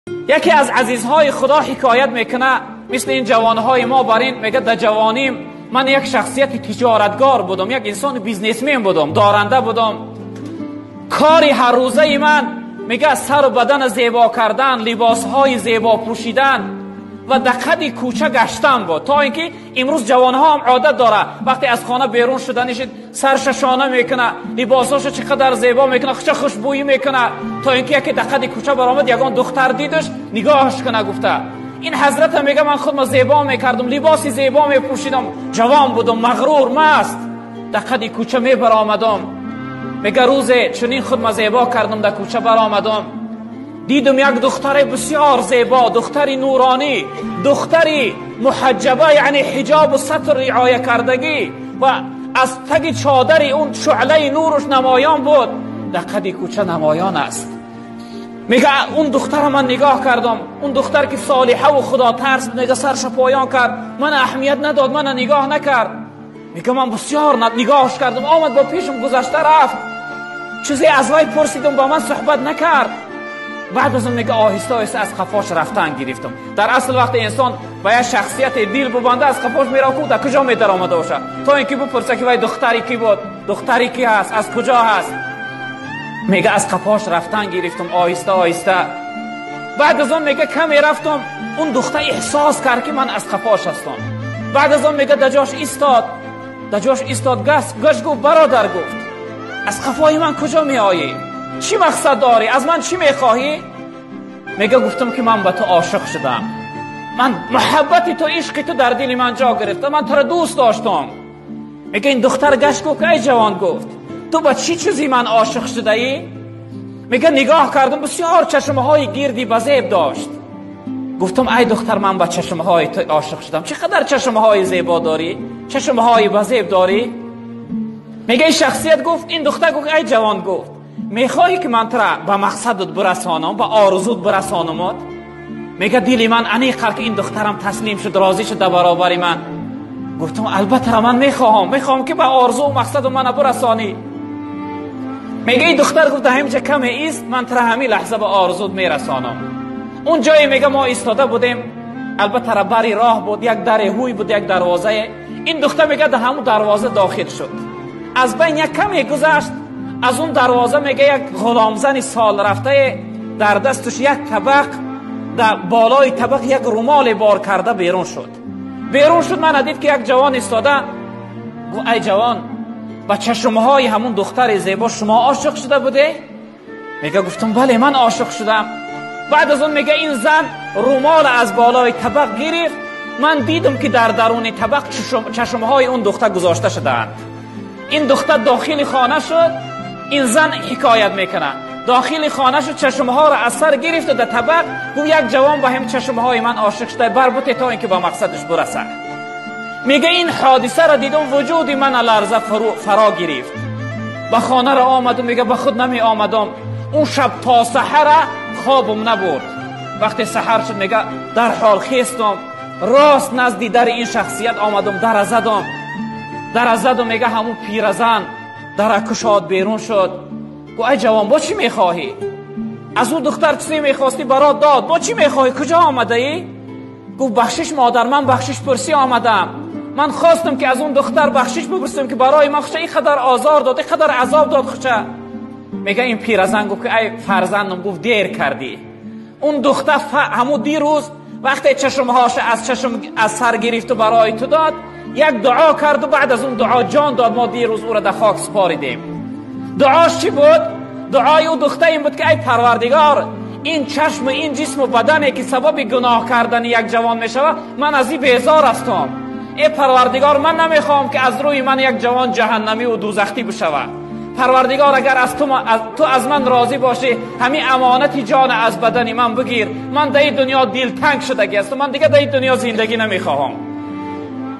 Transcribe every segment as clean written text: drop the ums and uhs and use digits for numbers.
یکی از عزیزهای خدا حکایت میکنه مثل این جوانهای ما برین، میگه در جوانیم من یک شخصیت تجارتگار بودم، یک انسان بیزنسمن بودم، دارنده بودم. کاری هر روزه من میگه سر و بدن زیبا کردن، لباسهای زیبا پوشیدن و دقیقی کوچه گشتن بود. تا اینکه امروز جوانها هم عادت داره وقتی از خانه بیرون شدنش سرش شانه میکنه، لباساشو چقدر زیبا میکنه، چه خوشبویی میکنه، تا اینکه یک دقیقی کوچه برآمد یگان دختر دیدش نگاهش کنه. گفته این حضرت میگه من خودم زیبا میکردم، لباسی زیبا میپوشیدم، جوان بودم، مغرور مست، دقیقی کوچه میبرآمدم. میگه روز چنین خودم زیبا کردم، در کوچه برآمدم دیدم یک دختر بسیار زیبا، دختری نورانی، دختری محجبه، یعنی حجاب و ستر رعایه کردگی و از تگ چادر اون شعله نورش نمایان بود. در قد کوچه نمایان است. میگه اون دختر من نگاه کردم، اون دختر که صالحه و خدا ترس، میگه سرش پایان کرد، من اهمیت نداد، من نگاه نکرد. میگه من بسیار نگاهش کردم، آمد با پیشم گذشته رفت، چیزی از وی پرسیدم با من صحبت نکرد. بعد از اون میگه آهسته آهسته از قفاش رفتن گرفتم. در اصل وقتی انسان با یک شخصیت دل ببنده از قفاش میره کو در کجا میدر آمده باشه، تا اینکه بپرسه که وای دختری کی بود، دختری کی هست، از کجا هست. میگه از قفاش رفتن گرفتم آهسته آهسته. بعد از اون میگه کمی رفتم، اون دختر احساس کرد که من از قفاش هستم. بعد از اون میگه دجاش ایستاد، گشت گفت برادر، گفت از قفای من کجا میایی؟ چی مقصد داری؟ از من چی میخواهی؟ میگه گفتم که من به تو عاشق شدم، من محبت تو، عشق تو در دل من جا گرفته، من تو را دوست داشتم. میگه این دختر گشت گفت ای جوان، گفت تو با چی چیزی من عاشق شده ای؟ میگه نگاه کردم بسیار چشمهای گردی بزیب داشت. گفتم ای دختر من با چشمهای تو عاشق شدم، چقدر چشمهای زیبا داری، چشمهای بزیب داری. میگه این شخصیت گفت، این دختر گفت ای جوان، گفت میخواهی که من تو را به مقصدت برسانم، به آرزوت برسانمت؟ میگه دل من انیقه که این دخترم تسلیم شد، راضی شد در برابر من. گفتم البته من میخواهم که به آرزو و مقصد من برسانی. میگه این دختر گفت همینجا کمی ایست، من تو را همین لحظه به آرزوت میرسانم. اون جایی میگه ما ایستاده بودیم، البته را بری راه بود، یک در هوی بود، یک دروازه. این دختر میگه در همون دروازه داخل شد، از بین یک کمی گذشت، از اون دروازه میگه یک غلامزن سال رفته در دستش یک طبق، در بالای طبق یک رومال بار کرده بیرون شد. من دید که یک جوان ایستاده. گفت ای جوان، با چشمهای همون دختر زیبا شما عاشق شده بوده؟ میگه گفتم بله من عاشق شدم. بعد از اون میگه این زن رومال از بالای طبق گرفت، من دیدم که در درون طبق چشمهای اون دختر گذاشته شدند. این دختر داخل خانه شد. این زن حکایت میکنه داخل خانه شد، چشمها را از سر گرفت و در طبق گفت یک جوان با هم چشمهای من عاشق شده، بربطه تا اینکه با مقصدش برسه. میگه این حادثه را دیدم وجود من لرزه فرا گرفت. به خانه را آمدم، میگه به خود نمی آمدم. اون شب تا سحر خوابم نبرد. وقتی سحر شد میگه در حال خیستم، راست نزدی در این شخصیت آمدم، در زدم. میگه همون پیرزن در کشاد بیرون شد. گو ای جوان با چی میخواهی؟ از اون دختر چیزی میخواستی برات داد، با چی میخواهی؟ کجا آمده ای؟ گو بخشش مادر، من بخشش پرسی آمدم. من خواستم که از اون دختر بخشش بپرسم که برای ما خوشه اینقدر آزار داد، اینقدر عذاب داد خوشه. میگه این پیرزن گفت که ای فرزندم، گفت دیر کردی. اون دختر همون دیروز وقتی چشمهاش از سر گرفت و برای تو داد، یک دعا کرد و بعد از اون دعا جان داد. ما دیروز او را در خاک سپاریدیم. دعاش چی بود؟ دعای او دختر این بود که ای پروردگار، این چشم، این جسم و بدنی که سبب گناه کردن یک جوان میشود، من از این بیزار هستم. ای پروردگار، من نمیخوام که از روی من یک جوان جهنمی و دوزخی بشود. پروردگار اگر از تو از من راضی باشی، همین امانت جان از بدنی من بگیر. من در این دنیا دلتنگ شدگی هستم، من دیگه در این دنیا زندگی نمیخواهم.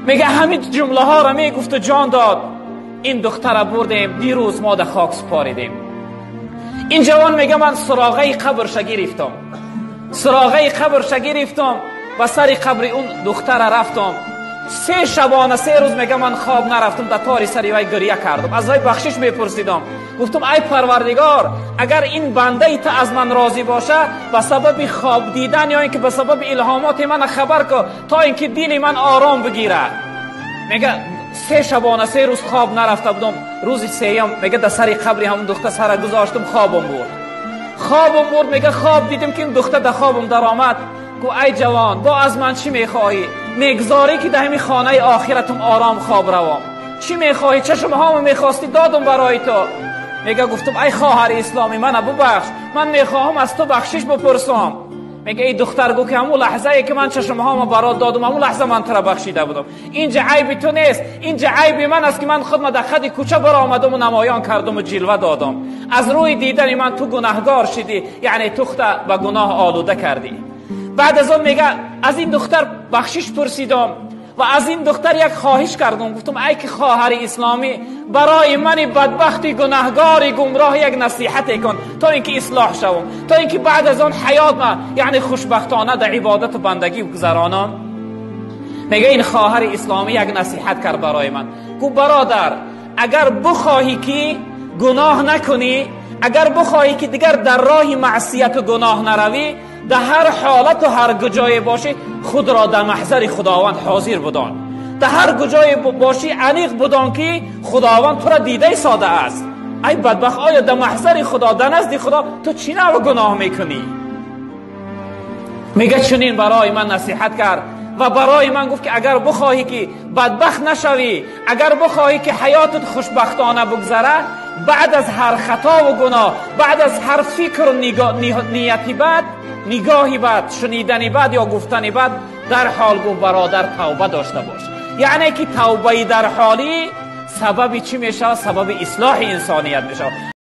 میگه همین جمله ها را میگفت و جان داد. این دختر بردیم، دیروز ما در خاک سپاریدیم. این جوان میگه من سراغه قبرش گرفتم و سر قبر اون دختر رفتم. 3 شبانه 3 روز میگه من خواب نرفتم، در تاری سری وی گریه کردم، از وی بخشش میپرسیدم. گفتم ای پروردگار، اگر این بنده ای از من راضی باشه، به سبب خواب دیدن یا اینکه به سبب الهامات من خبر که تا اینکه دل من آرام بگیره. میگه 3 شبانه 3 روز خواب نرفته بودم. روز سوم میگه در سر قبر همون دختر سر گذاشتم، خوابم برد. میگه خواب دیدم که این دختر در خوابم در آمد. گو ای جوان، با از من چی میخواهی؟ میگذاری که در همین خانه آخرتم آرام خواب روام. چی میخواهی؟ چشم هامو میخواستی دادم برای تو. میگه گفتم ای خواهر اسلامی، من ببخش، من میخواهم از تو بخشش بپرسم. میگه ای دختر، گو که همون لحظه ای که من چشم هامو برات دادم، همون لحظه من ترا بخشیده بودم. اینجا عیب تو نیست، اینجا عیب من است که من خودم در خد کوچه برآمدم و نمایان کردم و جلوه دادم. از روی دیدن من تو گناهگار شدی، یعنی تخت به گناه آلوده کردی. بعد از اون میگه از این دختر بخشش پرسیدم و از این دختر یک خواهش کردم. گفتم ای که خواهر اسلامی، برای من بدبختی گناهگاری گمراه یک نصیحت کن تا اینکه اصلاح شوم، تا اینکه بعد از اون حیات ما یعنی خوشبختانه در عبادت و بندگی بگذرانم. میگه این خواهر اسلامی یک نصیحت کرد برای من. گفت برادر، اگر بخواهی که گناه نکنی، اگر بخواهی که دیگر در راه معصیت و گناه نروی، در هر حالت و هر کجای باشی خود را در محضر خداوند حاضر بدان. در هر کجای باشی انیق بدان که خداوند تو را دیده ساده است. ای بدبخت، آیا در محضر خدا، در نزد خدا تو چی نوع گناه میکنی؟ میگه چنین برای من نصیحت کرد و برای من گفت که اگر بخواهی که بدبخت نشوی، اگر بخواهی که حیاتت خوشبختانه بگذره، بعد از هر خطا و گناه، بعد از هر فکر و نیتی بد، نگاهی بد، شنیدنی بد یا گفتنی بد، در حال گفت برادر توبه داشته باش. یعنی که توبه در حالی سبب چی میشه؟ سبب اصلاح انسانیت میشه.